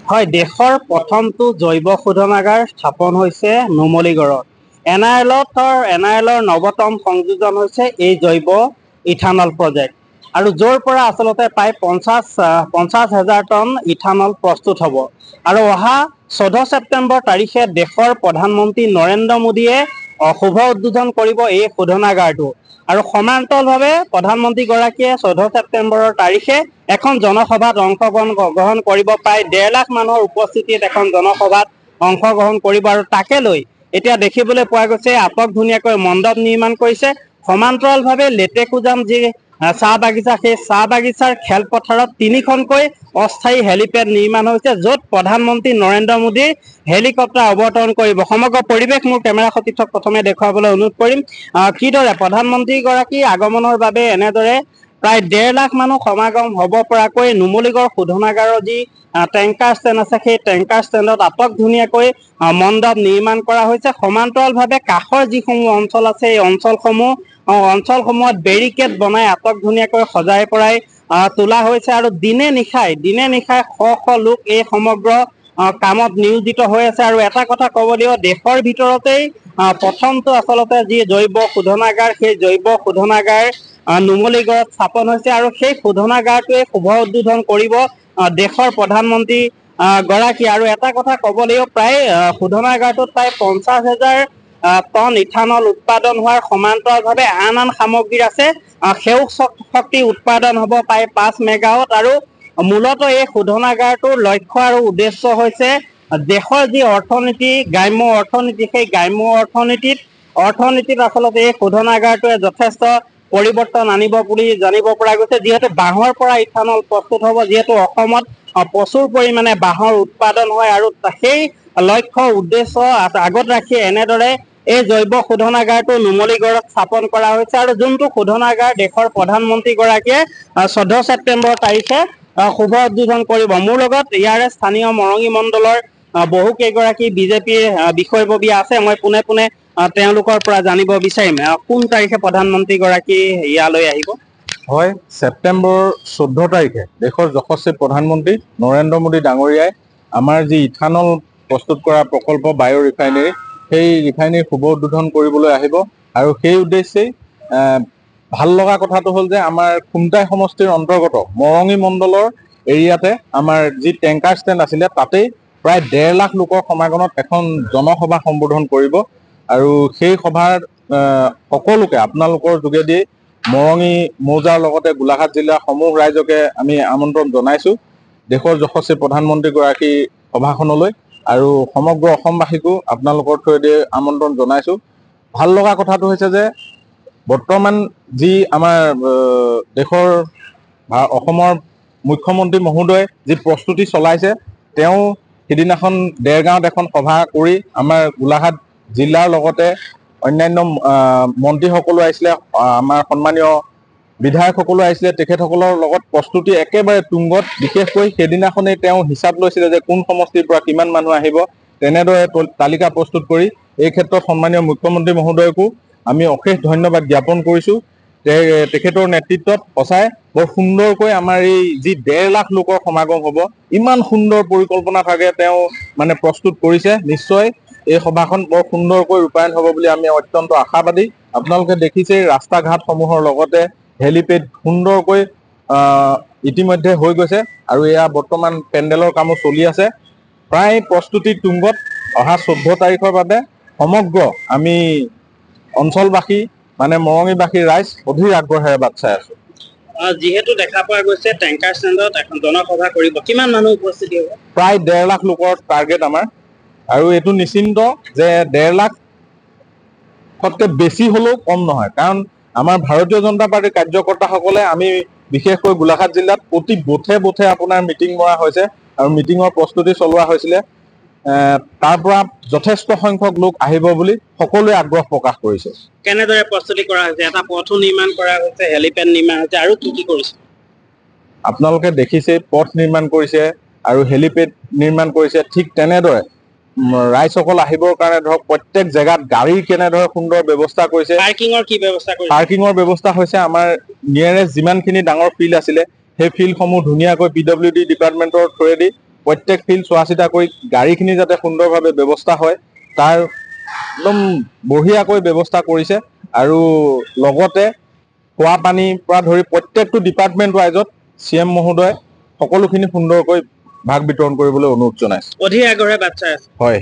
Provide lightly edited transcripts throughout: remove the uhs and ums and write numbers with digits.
হয়, দেশৰ প্ৰথমটো জৈৱ শোধনাগাৰ স্থাপন হৈছে নুমলীগড়ত। এনআইএলৰ নৱতম সংযোজন হৈছে এই জৈৱ ইথানল প্ৰজেক্ট। আৰু য'ৰ পৰা আচলতে প্ৰায় 50,000 টন ইথানল প্ৰস্তুত হ'ব। আৰু অহা 14 ছেপ্টেম্বৰ তাৰিখে দেশৰ প্ৰধানমন্ত্ৰী নৰেন্দ্ৰ মোদীয়ে শুভ উদ্বোধন কৰিব এই শোধনাগাৰটো। আৰু সমান্তৰালভাৱে প্ৰধানমন্ত্ৰীগৰাকীয়ে 14 ছেপ্টেম্বৰৰ তাৰিখে এখন জনসভাত অংশগ্ৰহণ কৰিব। প্ৰায় 1.5 লাখ মানুহৰ উপস্থিতিত এখন জনসভাত অংশগ্ৰহণ কৰিব। আৰু তাকে লৈ এতিয়া দেখিবলৈ পোৱা গৈছে আটক ধুনীয়াকৈ মণ্ডপ নিৰ্মাণ কৰিছে। সমান্তৰালভাৱে লেটেকুজাম যি চাহ বাগিচা, সেই চাহ বাগিচাৰ খেলপথাৰত 3খনকৈ অস্থায়ী হেলিপেড নিৰ্মাণ হৈছে, য'ত প্ৰধানমন্ত্ৰী নৰেন্দ্ৰ মোদীৰ হেলিকপ্টাৰ অৱতৰণ কৰিব। সমগ্ৰ পৰিৱেশ মোৰ কেমেৰা সতীৰ্থক প্ৰথমে দেখুৱাবলৈ অনুৰোধ কৰিম। কিদৰে প্ৰধানমন্ত্ৰীগৰাকীৰ আগমনৰ বাবে এনেদৰে প্ৰায় 1.5 লাখ মানুহ সমাগম হ'ব পৰাকৈ নুমলীগড় শোধনাগাৰৰ যি টেংকাৰ ষ্টেণ্ড আছে, সেই টেংকাৰ ষ্টেণ্ডত আটক ধুনীয়াকৈ মণ্ডপ নিৰ্মাণ কৰা হৈছে। সমান্তৰালভাৱে কাষৰ যিসমূহ অঞ্চল আছে, এই অঞ্চলসমূহত বেৰিকেড বনাই আটক ধুনীয়াকৈ সজাই পৰাই তোলা হৈছে। আৰু দিনে নিশাই শ লোক এই সমগ্ৰ কামত নিয়োজিত হৈ আছে। আৰু এটা কথা ক'ব লাগিব, দেশৰ ভিতৰতেই প্ৰথমটো আচলতে যি জৈৱ শোধনাগাৰ, সেই জৈৱ শোধনাগাৰ নুমলীগড়ত স্থাপন হৈছে। আৰু সেই শোধনাগাৰটোৱে শুভ উদ্বোধন কৰিব দেশৰ প্ৰধানমন্ত্ৰী গৰাকী। আৰু এটা কথা ক'ব লাগিব, প্ৰায় শোধনাগাৰটোত প্ৰায় 50,000 টন ইথানল উৎপাদন হোৱাৰ সমান্তৰালভাৱে আন সামগ্ৰী আছে। সেউজ শক্তি উৎপাদন হ'ব প্ৰায় 5 মেগাৱাট। আৰু মূলত এই শোধনাগাৰটোৰ লক্ষ্য আৰু উদ্দেশ্য হৈছে দেশৰ যি অৰ্থনীতি, গ্ৰাম্য অৰ্থনীতি, সেই গ্ৰাম্য অৰ্থনীতিত আচলতে এই শোধনাগাৰটোৱে যথেষ্ট পৰিৱৰ্তন আনিব বুলি জানিব পৰা গৈছে। যিহেতু বাঁহৰ পৰা ইথানল প্ৰস্তুত হ'ব, যিহেতু অসমত প্ৰচুৰ পৰিমাণে বাঁহৰ উৎপাদন হয়। আৰু সেই লক্ষ্য উদ্দেশ্য আগত ৰাখি এনেদৰে এই জৈৱ শোধনাগাৰটো নুমলীগড়ত স্থাপন কৰা হৈছে। আৰু যোনটো শোধনাগাৰ দেশৰ প্ৰধানমন্ত্ৰীগৰাকীয়ে 14 ছেপ্টেম্বৰ তাৰিখে শুভ উদ্বোধন কৰিব। মোৰ লগত ইয়াৰে স্থানীয় মৰঙী মণ্ডলৰ বহু কেইগৰাকী বিজেপিৰ বিষয়ববীয়া আছে। মই পোনে পোনে তেওঁলোকৰ পৰা জানিব বিচাৰিম, কোন তাৰিখে প্ৰধানমন্ত্ৰীগৰাকী ইয়ালৈ আহিব? হয়, ছেপ্টেম্বৰ 14 তাৰিখে দেশৰ যশস্বী প্ৰধানমন্ত্ৰী নৰেন্দ্ৰ মোদী ডাঙৰীয়াই আমাৰ যি ইথানল প্ৰস্তুত কৰা প্ৰকল্প বায়ু ৰিফাইনেৰী, সেই ৰিফাইনেৰী শুভ উদ্বোধন কৰিবলৈ আহিব। আৰু সেই উদ্দেশ্যেই ভাল লগা কথাটো হ'ল যে আমাৰ খুমটাই সমষ্টিৰ অন্তৰ্গত মৰঙী মণ্ডলৰ এৰিয়াতে আমাৰ যি টেংকাৰ ষ্টেণ্ড আছিলে, তাতেই প্ৰায় 1.5 লাখ লোকৰ সমাগমত এখন জনসভা সম্বোধন কৰিব। আৰু সেই সভাৰ সকলোকে আপোনালোকৰ যোগেদি মৰঙী মৌজাৰ লগতে গোলাঘাট জিলাৰ সমূহ ৰাইজকে আমি আমন্ত্ৰণ জনাইছোঁ দেশৰ যশস্বী প্ৰধানমন্ত্ৰীগৰাকীৰ সভাখনলৈ। আৰু সমগ্ৰ অসমবাসীকো আপোনালোকৰ থ্ৰুৱেদি আমন্ত্ৰণ জনাইছোঁ। ভাল লগা কথাটো হৈছে যে বৰ্তমান যি আমাৰ দেশৰ অসমৰ মুখ্যমন্ত্ৰী মহোদয়ে যি প্ৰস্তুতি চলাইছে, তেওঁ সিদিনাখন দেৰগাঁৱত এখন সভা কৰি আমাৰ গোলাঘাট জিলাৰ লগতে অন্যান্য মন্ত্ৰীসকলো আহিছিলে, আমাৰ সন্মানীয় বিধায়কসকলো আহিছিলে। তেখেতসকলৰ লগত প্ৰস্তুতি একেবাৰে তুংগত। বিশেষকৈ সেইদিনাখনেই তেওঁ হিচাপ লৈছিলে যে কোন সমষ্টিৰ পৰা কিমান মানুহ আহিব, তেনেদৰে তালিকা প্ৰস্তুত কৰি এই ক্ষেত্ৰত সন্মানীয় মুখ্যমন্ত্ৰী মহোদয়কো আমি অশেষ ধন্যবাদ জ্ঞাপন কৰিছোঁ। তেখেতৰ নেতৃত্বত সঁচাই বৰ সুন্দৰকৈ আমাৰ এই যি 1.5 লাখ লোকৰ সমাগম হ'ব, ইমান সুন্দৰ পৰিকল্পনা থাকে তেওঁ মানে প্ৰস্তুত কৰিছে। নিশ্চয় এই সভাখন বৰ সুন্দৰকৈ ৰূপায়ণ হ'ব বুলি আমি অত্যন্ত আশাবাদী। আপোনালোকে দেখিছেই ৰাস্তা ঘাটসমূহৰ লগতে হেলিপেড সুন্দৰকৈ ইতিমধ্যে হৈ গৈছে। আৰু এয়া বৰ্তমান পেণ্ডেলৰ কামো চলি আছে। প্ৰায় প্ৰস্তুতি তুংগত। অহা 14 তাৰিখৰ বাবে সমগ্ৰ আমি অঞ্চলবাসী মানে মৰঙীবাসী ৰাইজ অধীৰ আগ্ৰহেৰে বাট চাই আছোঁ। যিহেতু দেখা পোৱা গৈছে টেংকাৰ ষ্টেণ্ডত এখন জনসভা কৰিব, কিমান মানুহ উপস্থিত হ'ব? প্ৰায় 1.5 লাখ লোকৰ টাৰ্গেট আমাৰ। আৰু এইটো নিশ্চিন্ত যে 1.5 লাখতকৈ বেছি হ'লেও কম নহয়, কাৰণ আমাৰ ভাৰতীয় জনতা পাৰ্টীৰ কাৰ্যকৰ্তাসকলে আমি বিশেষকৈ গোলাঘাট জিলাত প্ৰতি বুথে আপোনাৰ মিটিং মৰা হৈছে আৰু মিটিঙৰ প্ৰস্তুতি চলোৱা হৈছিলে। তাৰ পৰা যথেষ্ট সংখ্যক লোক আহিব বুলি সকলোৱে আগ্ৰহ প্ৰকাশ কৰিছে। কেনেদৰে প্ৰস্তুতি কৰা হৈছে? এটা পথো নিৰ্মাণ কৰা হৈছে, হেলিপেড নিৰ্মাণ হৈছে, আৰু কি কৰিছে? আপোনালোকে দেখিছে পথ নিৰ্মাণ কৰিছে আৰু হেলিপেড নিৰ্মাণ কৰিছে। ঠিক তেনেদৰে ৰাইজসকল আহিবৰ কাৰণে ধৰক প্ৰত্যেক জেগাত গাড়ীৰ কেনেদৰে সুন্দৰ ব্যৱস্থা কৰিছে। পাৰ্কিঙৰ কি ব্যৱস্থা কৰিছে? পাৰ্কিঙৰ ব্যৱস্থা হৈছে আমাৰ নিয়েৰেষ্ট যিমানখিনি ডাঙৰ ফিল্ড আছিলে, সেই ফিল্ডসমূহ ধুনীয়াকৈ PWD ডিপাৰ্টমেণ্টৰ থ্ৰুৱেদি প্ৰত্যেক ফিল্ড চোৱা চিতা কৰি গাড়ীখিনি যাতে সুন্দৰভাৱে ব্যৱস্থা হয় তাৰ একদম বঢ়িয়াকৈ ব্যৱস্থা কৰিছে আৰু লগতে খোৱা পানীৰ পৰা ধৰি প্ৰত্যেকটো ডিপাৰ্টমেণ্ট ৱাইজত CM মহোদয় সকলোখিনি সুন্দৰকৈ ভাগ বিতৰণ কৰিবলৈ অনুৰোধ জনাইছে অধীৰ আগ্ৰহে বাট চাই আছে হয়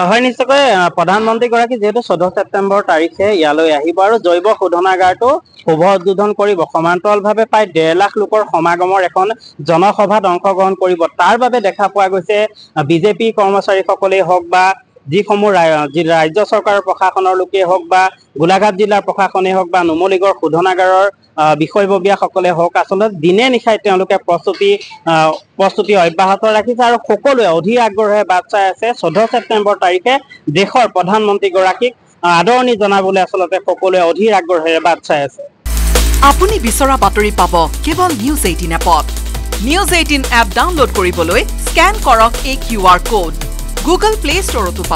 হয় নিশ্চয়কৈ প্ৰধানমন্ত্ৰীগৰাকী যিহেতু 14 ছেপ্টেম্বৰ তাৰিখে ইয়ালৈ আহিব আৰু জৈৱ শোধনাগাৰটো শুভ উদ্বোধন কৰিব সমান্তৰালভাৱে প্ৰায় 1.5 লাখ লোকৰ সমাগমৰ এখন জনসভাত অংশগ্ৰহণ কৰিব তাৰ বাবে দেখা পোৱা গৈছে বিজেপি কৰ্মচাৰীসকলেই হওক বা যিসমূহ ৰাজ্য চৰকাৰৰ প্ৰশাসনৰ লোকেই হওক বা গোলাঘাট জিলাৰ প্ৰশাসনেই হওক বা নুমলীগড় শোধনাগাৰৰ বিষয়ববীয়াসকলে হওক আচলতে দিনে নিশাই তেওঁলোকে প্ৰস্তুতি অব্যাহত ৰাখিছে আৰু সকলোৱে অধীৰ আগ্ৰহেৰে বাট চাই আছে 14 ছেপ্টেম্বৰ তাৰিখে দেশৰ প্ৰধানমন্ত্ৰীগৰাকীক আদৰণি জনাবলৈ আচলতে সকলোৱে অধীৰ আগ্ৰহেৰে বাট চাই আছে আপুনি বিচৰা বাতৰি পাব কেৱল নিউজ 18 এপত নিউজ 18 এপ ডাউনলোড কৰিবলৈ স্ক্যান কৰক এই QR কোড গুগল প্লে ষ্টৰতো